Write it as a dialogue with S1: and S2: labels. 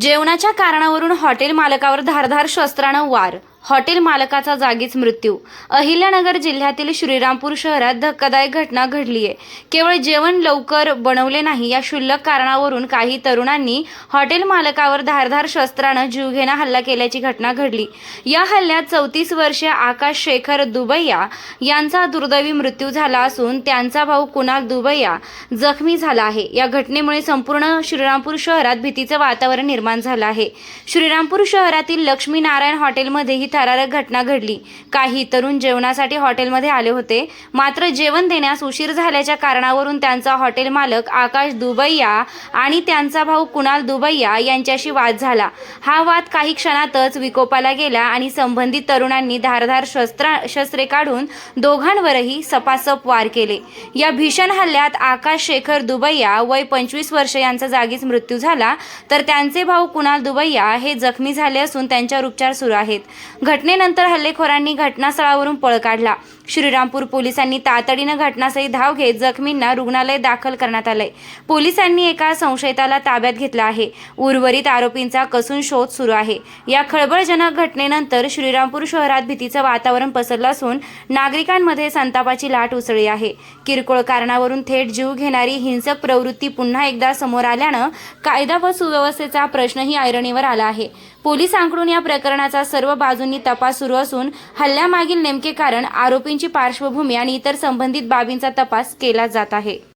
S1: जेवणाच्या कारणावरून हॉटेल मालकावर धारदार शस्त्रानं वार, हॉटेल मालकाचा जागीच मृत्यू। अहिल्यानगर जिल्ह्यातील श्रीरामपूर शहरात धक्कादायक घटना घडली आहे। केवळ जेवण लवकर बनवले नाही या क्षुल्लक कारणावरून काही तरुणांनी हॉटेल मालकावर धारदार शस्त्रानं जीवघेणा हल्ला केल्याची घटना घडली। या हल्ल्यात 34 वर्षीय आकाश शेखर दुबैया यांचा दुर्दैवी मृत्यू झाला असून त्यांचा भाऊ कुणाल दुबैया जखमी झाला आहे। या घटनेमुळे संपूर्ण श्रीरामपूर शहरात भीतीचं वातावरण निर्माण झालं आहे। श्रीरामपूर शहरातील लक्ष्मीनारायण हॉटेलमध्ये ही थरारक घटना घडली। काही तरुण जेवणासाठी हॉटेलमध्ये आले होते, मात्र जेवण देण्यास उशीर झाल्याच्या कारणावरून त्यांचा हॉटेल मालक आकाश दुबैया आणि त्यांचा भाऊ कुणाल दुबैया यांच्याशी वाद झाला। हा वाद काही क्षणातच विकोपाला गेला आणि संबंधित तरुणांनी धारदार शस्त्रे काढून दोघांवरही सपासप वार केले। या भीषण हल्ल्यात आकाश शेखर दुबैया वय 25 वर्ष यांचा जागीच मृत्यू झाला, तर त्यांचे भाऊ कुणाल दुबैया हे जखमी झाले असून त्यांच्यावर उपचार सुरू आहेत। घटनेनंतर हल्लेखोरांनी घटनास्थळावरून पळ काढला। श्रीरामपूर पोलिसांनी तातडीनं घटनास्थळी धाव घेत जखमींना रुग्णालयात दाखल करण्यात आले। पोलिसांनी एका संशयिताला ताब्यात घेतलं आहे। उर्वरित आरोपींचा कसून शोध सुरू आहे। या खळबळजनक घटनेनंतर श्रीरामपूर शहरात भीतीचं वातावरण पसरलं असून नागरिकांमध्ये संतापाची लाट उसळली आहे। किरकोळ कारणावरून थेट जीव घेणारी हिंसक प्रवृत्ती पुन्हा एकदा समोर आल्यानं कायदा व सुव्यवस्थेचा प्रश्नही ऐरणीवर आला आहे। पोलिसांकडून या प्रकरणाचा सर्व बाजूंनी तपास सुरू असून हल्ल्यामागील नेमके कारण, आरोपींची पार्श्वभूमी आणि इतर संबंधित बाबींचा तपास केला जात आहे।